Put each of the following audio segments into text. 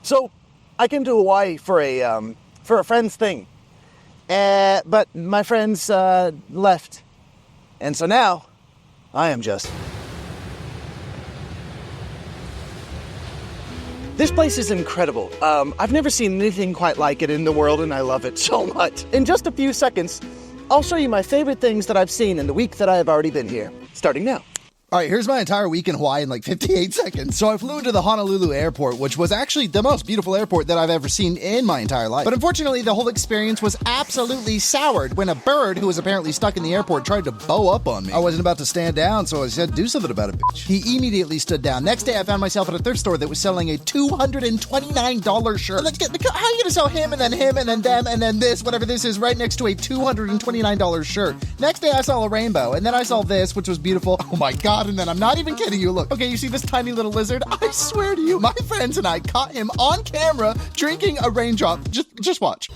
So, I came to Hawaii for a friend's thing, but my friends left, and so now I am just. This place is incredible. I've never seen anything quite like it in the world, and I love it so much. In just a few seconds, I'll show you my favorite things that I've seen in the week that I have already been here, starting now. All right, here's my entire week in Hawaii in like 58 seconds. So I flew into the Honolulu airport, which was actually the most beautiful airport that I've ever seen in my entire life. But unfortunately, the whole experience was absolutely soured when a bird who was apparently stuck in the airport tried to bow up on me. I wasn't about to stand down, so I said, do something about it, bitch. He immediately stood down. Next day, I found myself at a thrift store that was selling a $229 shirt. How are you gonna sell him and then them and then this, whatever this is, right next to a $229 shirt? Next day, I saw a rainbow, and then I saw this, which was beautiful. Oh my God, and then I'm not even kidding you. Look, okay, you see this tiny little lizard? I swear to you, my friends and I caught him on camera drinking a raindrop. Just watch.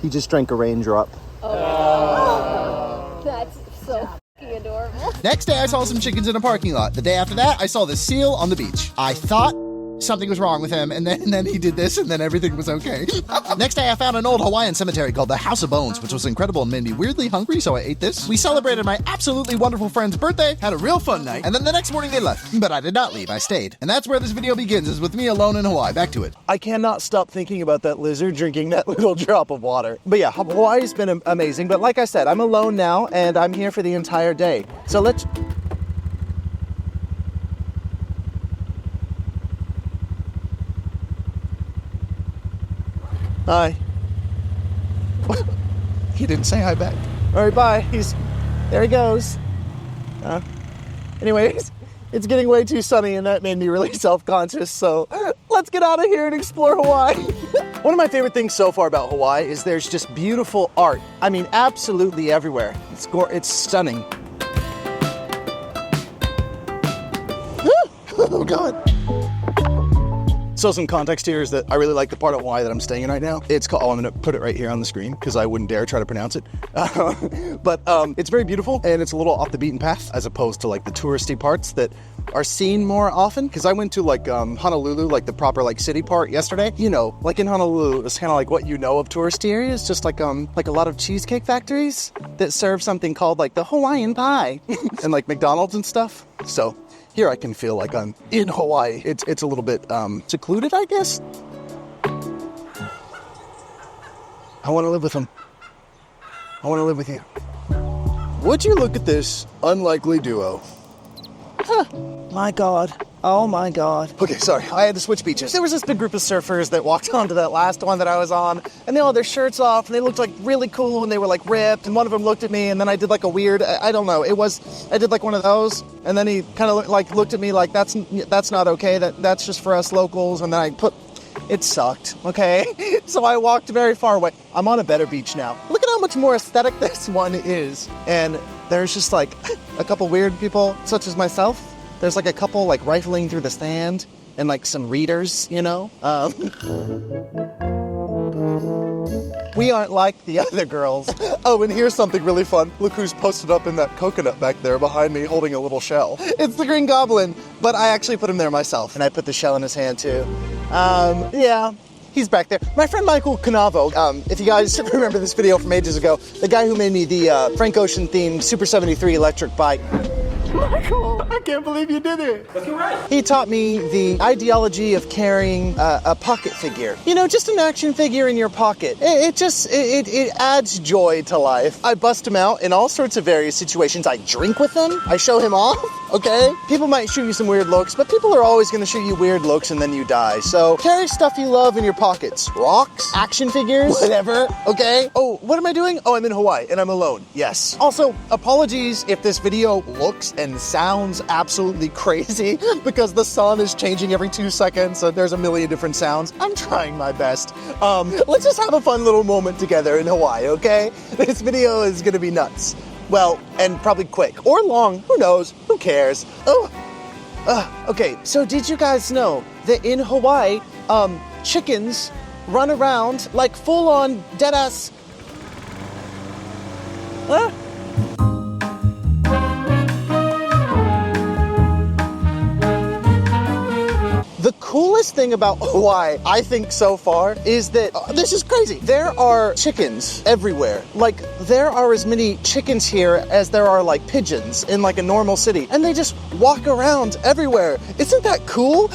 He just drank a raindrop. Oh, that's so fucking adorable. Next day, I saw some chickens in a parking lot. The day after that, I saw the seal on the beach. I thought something was wrong with him, and then he did this, and then everything was okay. Next day, I found an old Hawaiian cemetery called the House of Bones, which was incredible and made me weirdly hungry, so I ate this. We celebrated my absolutely wonderful friend's birthday, had a real fun night, and then the next morning they left. But I did not leave, I stayed. And that's where this video begins, is with me alone in Hawaii. Back to it. I cannot stop thinking about that lizard drinking that little drop of water. But yeah, Hawaii's been amazing, but like I said, I'm alone now, and I'm here for the entire day. So let's... Hi. He didn't say hi back. All right, bye. There he goes. Anyways, it's getting way too sunny, and that made me really self-conscious, so let's get out of here and explore Hawaii. One of my favorite things so far about Hawaii is there's just beautiful art. I mean, absolutely everywhere. It's stunning. Oh, God. So some context here is that I really like the part of Hawaii that I'm staying in right now. It's called, I'm gonna put it right here on the screen because I wouldn't dare try to pronounce it. But it's very beautiful, and it's a little off the beaten path as opposed to like the touristy parts that are seen more often. Because I went to like Honolulu, like the proper like city part yesterday. You know, like in Honolulu, it's kind of like what you know of touristy areas, just like a lot of cheesecake factories that serve something called like the Hawaiian pie and like McDonald's and stuff. So here I can feel like I'm in Hawaii. It's a little bit secluded, I guess. I want to live with him. I want to live with you. Would you look at this unlikely duo? My God. Oh my God. Okay, sorry, I had to switch beaches. There was this big group of surfers that walked onto that last one that I was on, and they all had their shirts off, and they looked like really cool, and they were like ripped, and one of them looked at me, and then I did like a weird, I don't know, I did like one of those, and then he kind of like looked at me like, that's not okay, that's just for us locals, and then it sucked, okay? So I walked very far away. I'm on a better beach now. Look at how much more aesthetic this one is, and there's just like a couple weird people, such as myself. There's like a couple like rifling through the sand and like some readers, you know? We aren't like the other girls. Oh, and here's something really fun. Look who's posted up in that coconut back there behind me holding a little shell. It's the Green Goblin, but I actually put him there myself, and I put the shell in his hand too. Yeah. He's back there. My friend Michael Kavo, if you guys remember this video from ages ago, the guy who made me the Frank Ocean themed Super 73 electric bike. Michael, I can't believe you did it. Looking right. He taught me the ideology of carrying a pocket figure. You know, just an action figure in your pocket. It adds joy to life. I bust him out in all sorts of various situations. I drink with him. I show him off, okay? People might shoot you some weird looks, but people are always going to shoot you weird looks and then you die. So carry stuff you love in your pockets. Rocks, action figures, whatever, okay? Oh, what am I doing? Oh, I'm in Hawaii and I'm alone. Yes. Also, apologies if this video looks and sounds absolutely crazy because the sun is changing every 2 seconds and there's a million different sounds. I'm trying my best. Let's just have a fun little moment together in Hawaii, okay? This video is gonna be nuts. Well, and probably quick or long, who knows, who cares? Okay, so did you guys know that in Hawaii, chickens run around like full-on deadass... Huh? The coolest thing about Hawaii, I think so far, is that, this is crazy, there are chickens everywhere. Like, there are as many chickens here as there are like pigeons in like a normal city, and they just walk around everywhere. Isn't that cool?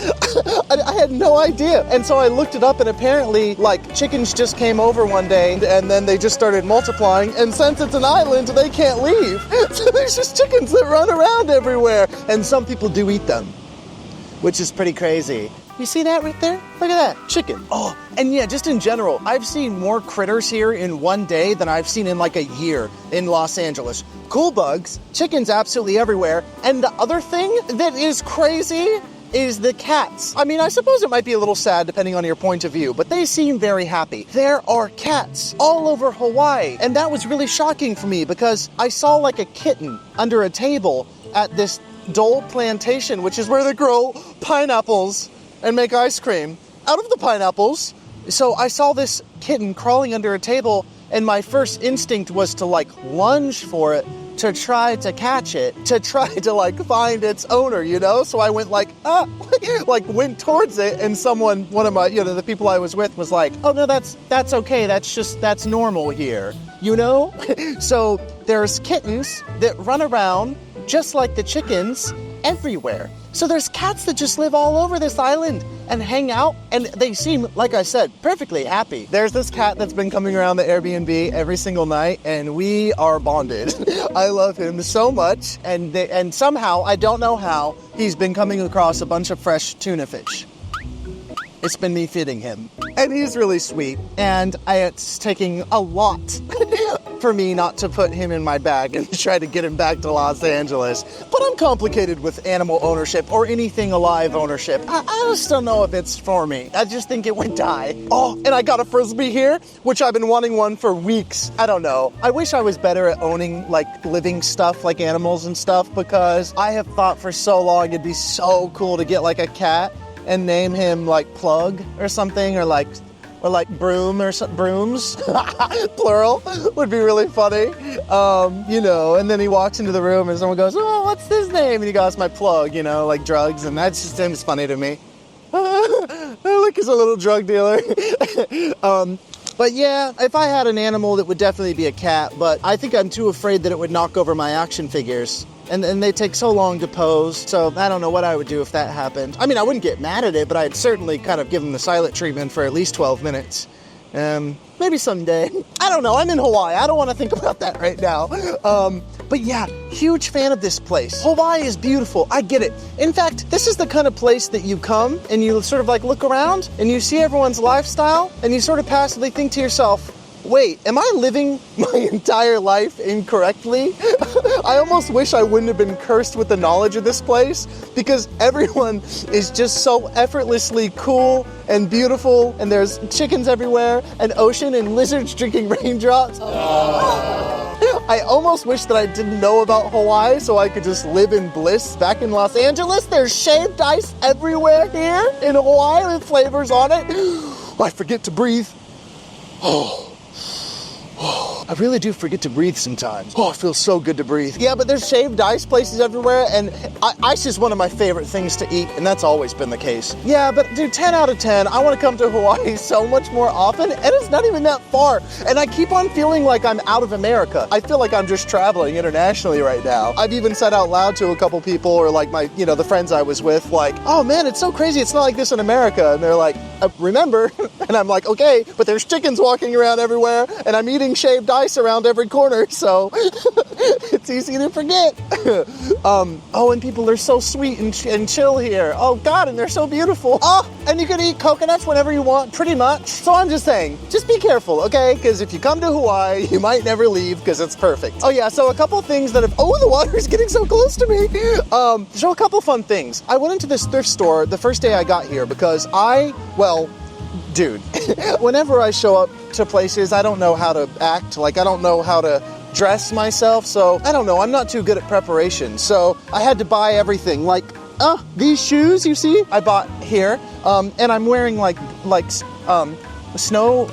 I had no idea. And so I looked it up, and apparently like chickens just came over one day and then they just started multiplying, and since it's an island, they can't leave. So there's just chickens that run around everywhere, and some people do eat them, which is pretty crazy. You see that right there? Look at that, chicken. Oh, and yeah, just in general, I've seen more critters here in one day than I've seen in like a year in Los Angeles. Cool bugs, chickens absolutely everywhere, and the other thing that is crazy is the cats. I mean, I suppose it might be a little sad depending on your point of view, but they seem very happy. There are cats all over Hawaii, and that was really shocking for me because I saw like a kitten under a table at this Dole plantation, which is where they grow pineapples and make ice cream out of the pineapples. So I saw this kitten crawling under a table, and my first instinct was to like lunge for it, to try to catch it, to try to like find its owner, you know? So I went like, like went towards it, and one of my, the people I was with was like, oh no, that's okay. That's normal here, you know? So there's kittens that run around just like the chickens everywhere. So there's cats that just live all over this island and hang out, and they seem, like I said, perfectly happy. There's this cat that's been coming around the Airbnb every single night, and we are bonded. I love him so much, and somehow, I don't know how, he's been coming across a bunch of fresh tuna fish. It's been me feeding him. And he's really sweet, and it's taking a lot for me not to put him in my bag and try to get him back to Los Angeles. But I'm complicated with animal ownership or anything alive ownership. I just don't know if it's for me. I just think it would die. Oh, and I got a Frisbee here, which I've been wanting one for weeks. I don't know. I wish I was better at owning like living stuff, like animals and stuff, because I have thought for so long it'd be so cool to get like a cat and name him like Plug or something, or like Broom or Brooms, plural, would be really funny. And then he walks into the room and someone goes, oh, what's his name? And he goes, my Plug, like drugs, and that just seems funny to me. Look, he's a little drug dealer. But yeah, if I had an animal, that would definitely be a cat, but I think I'm too afraid that it would knock over my action figures. And they take so long to pose, so I don't know what I would do if that happened. I mean, I wouldn't get mad at it, but I'd certainly kind of give them the silent treatment for at least 12 minutes. Maybe someday. I don't know, I'm in Hawaii. I don't want to think about that right now. But yeah, huge fan of this place. Hawaii is beautiful, I get it. In fact, this is the kind of place that you come and you sort of like look around and you see everyone's lifestyle and you sort of passively think to yourself, wait, am I living my entire life incorrectly? I almost wish I wouldn't have been cursed with the knowledge of this place, because everyone is just so effortlessly cool and beautiful, and there's chickens everywhere, and ocean and lizards drinking raindrops. I almost wish that I didn't know about Hawaii so I could just live in bliss back in Los Angeles. There's shaved ice everywhere here in Hawaii with flavors on it. I forget to breathe. I really do forget to breathe sometimes. Oh, it feels so good to breathe. Yeah, but there's shaved ice places everywhere, and ice is one of my favorite things to eat, and that's always been the case. Yeah, but dude, 10 out of 10, I want to come to Hawaii so much more often, and it's not even that far. And I keep on feeling like I'm out of America. I feel like I'm just traveling internationally right now. I've even said out loud to a couple people, or like my, the friends I was with, like, oh man, it's so crazy, it's not like this in America. And they're like, remember? And I'm like, okay, but there's chickens walking around everywhere, and I'm eating shaved ice around every corner, so it's easy to forget. And people are so sweet and chill here. Oh God, and they're so beautiful. Oh, and you can eat coconuts whenever you want, pretty much. So I'm just saying, just be careful, okay? Because if you come to Hawaii, you might never leave because it's perfect. Oh yeah, so a couple of things that the water's getting so close to me. So a couple fun things. I went into this thrift store the first day I got here because dude, whenever I show up to places, I don't know how to act. Like, I don't know how to dress myself. So, I don't know. I'm not too good at preparation. So, I had to buy everything. Like, these shoes, you see, I bought here. And I'm wearing, snow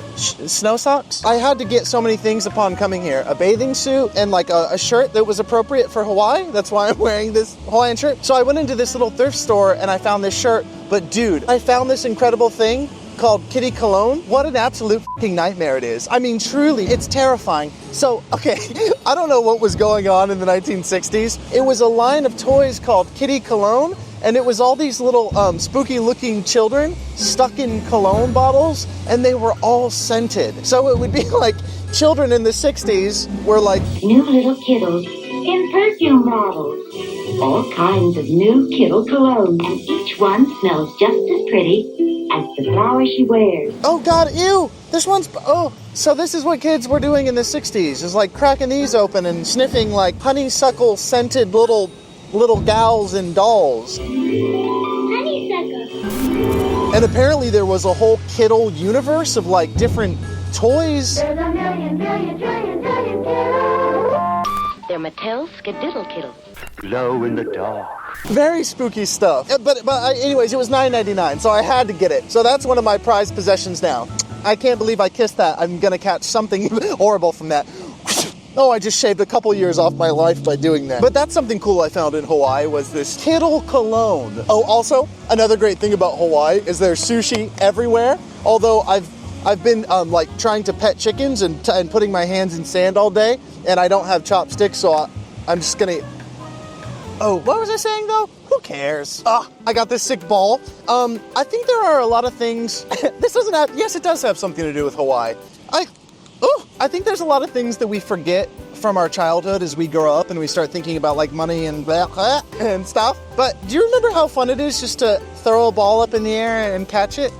socks. I had to get so many things upon coming here. A bathing suit and like a shirt that was appropriate for Hawaii. That's why I'm wearing this Hawaiian shirt. So I went into this little thrift store and I found this shirt. But dude, I found this incredible thing called Kitty Cologne. What an absolute fucking nightmare it is. I mean, truly, it's terrifying. So, okay, I don't know what was going on in the 1960s. It was a line of toys called Kitty Cologne, and it was all these little spooky-looking children stuck in cologne bottles, and they were all scented. So it would be like children in the 60s were like, new little kittles in perfume bottles. All kinds of new Kittle cologne, and each one smells just as pretty as the flower she wears. oh God, ew, this one's, oh. So this is what kids were doing in the 60s, is like cracking these open and sniffing like honeysuckle scented little gals and dolls. Honeysuckle. And apparently there was a whole Kittle universe of like different toys. There's a million, billion, trillion, billion Kittles. They're Mattel's Skadiddle Kittles. Glow in the dark. Very spooky stuff. But anyways, it was $9.99, so I had to get it. So that's one of my prized possessions now. I can't believe I kissed that. I'm gonna catch something horrible from that. Oh, I just shaved a couple years off my life by doing that. But that's something cool I found in Hawaii was this Kittle cologne. Oh, also, another great thing about Hawaii is there's sushi everywhere. Although I've been like trying to pet chickens and putting my hands in sand all day, and I don't have chopsticks, so I'm just gonna. Oh, what was I saying though? Who cares? I got this sick ball. I think there are a lot of things. This doesn't have. Yes, it does have something to do with Hawaii. I think there's a lot of things that we forget from our childhood as we grow up and we start thinking about like money and blah, and stuff. But do you remember how fun it is just to throw a ball up in the air and catch it?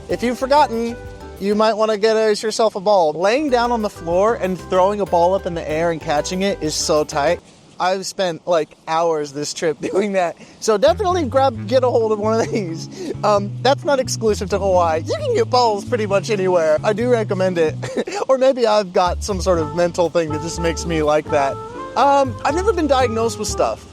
If you've forgotten, you might want to get yourself a ball. Laying down on the floor and throwing a ball up in the air and catching it is so tight. I've spent like hours this trip doing that. So definitely get a hold of one of these. That's not exclusive to Hawaii. You can get balls pretty much anywhere. I do recommend it. Or maybe I've got some sort of mental thing that just makes me like that. I've never been diagnosed with stuff.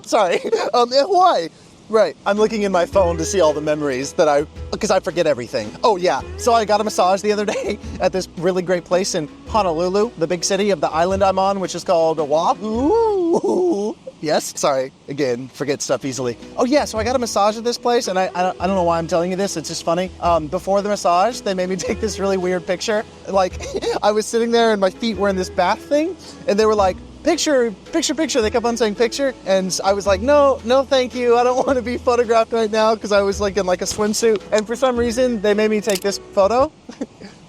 Sorry. In Hawaii. Right. I'm looking in my phone to see all the memories because I forget everything. Oh yeah. So I got a massage the other day at this really great place in Honolulu, the big city of the island I'm on, which is called Oahu. Yes. Sorry. Again, forget stuff easily. Oh yeah. So I got a massage at this place, and I don't know why I'm telling you this. It's just funny. Before the massage, they made me take this really weird picture. Like I was sitting there and my feet were in this bath thing, and they were like, picture. They kept on saying picture. And I was like, no, thank you. I don't want to be photographed right now because I was like in like a swimsuit. And for some reason, they made me take this photo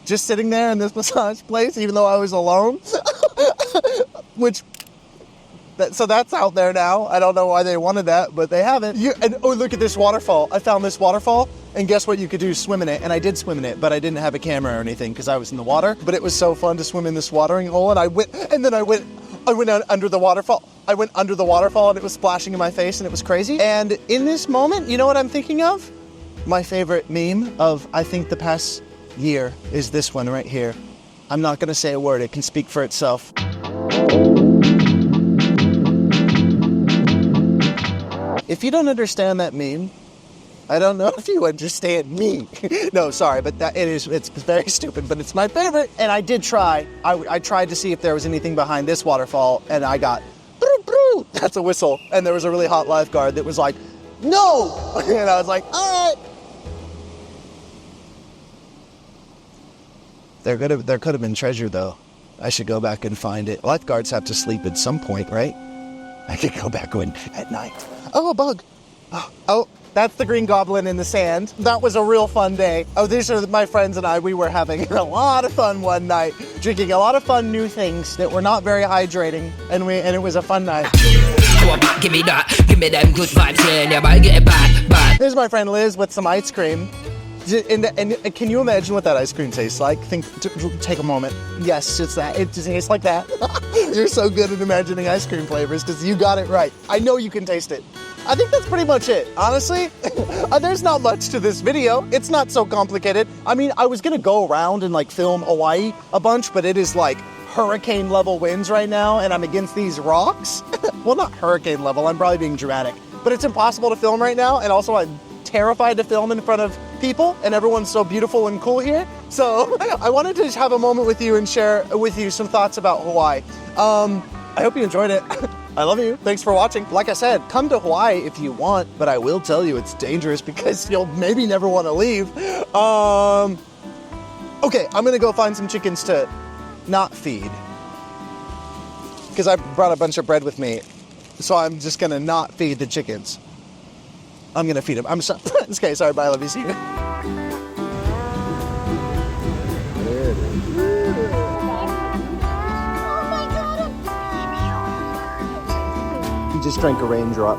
just sitting there in this massage place, even though I was alone. So that's out there now. I don't know why they wanted that, but they haven't. Look at this waterfall. I found this waterfall, and guess what you could do? Swim in it. And I did swim in it, but I didn't have a camera or anything because I was in the water. But it was so fun to swim in this watering hole, and I went out under the waterfall. I went under the waterfall and it was splashing in my face and it was crazy. And in this moment, you know what I'm thinking of? My favorite meme of, I think, the past year is this one right here. I'm not going to say a word. It can speak for itself. If you don't understand that meme, I don't know if you understand me. No, sorry, but it's very stupid, but it's my favorite. And I did try. I tried to see if there was anything behind this waterfall, and I got, that's a whistle. And there was a really hot lifeguard that was like, no! And I was like, all right. There could have been treasure, though. I should go back and find it. Lifeguards have to sleep at some point, right? I could go back in at night. Oh, a bug. Oh. That's the green goblin in the sand. That was a real fun day. Oh, these are my friends and I. We were having a lot of fun one night, drinking a lot of fun new things that were not very hydrating, and it was a fun night. Give me that, give me them good vibes, yeah, but get it back. Here's my friend Liz with some ice cream. And can you imagine what that ice cream tastes like? Take a moment. Yes, it's that. It tastes like that. You're so good at imagining ice cream flavors because you got it right. I know you can taste it. I think that's pretty much it. Honestly, there's not much to this video. It's not so complicated. I mean, I was gonna go around and like film Hawaii a bunch, but it is like hurricane level winds right now, and I'm against these rocks. Well, not hurricane level. I'm probably being dramatic, but it's impossible to film right now. And also, I'm terrified to film in front of people, and everyone's so beautiful and cool here. So I wanted to have a moment with you and share with you some thoughts about Hawaii. I hope you enjoyed it. I love you. Thanks for watching. Like I said, come to Hawaii if you want, but I will tell you it's dangerous because you'll maybe never want to leave. Okay, I'm gonna go find some chickens to not feed because I brought a bunch of bread with me. So I'm just gonna not feed the chickens. I'm gonna feed them. I'm sorry. Okay, sorry, bye, love you, see you. He just drank a raindrop.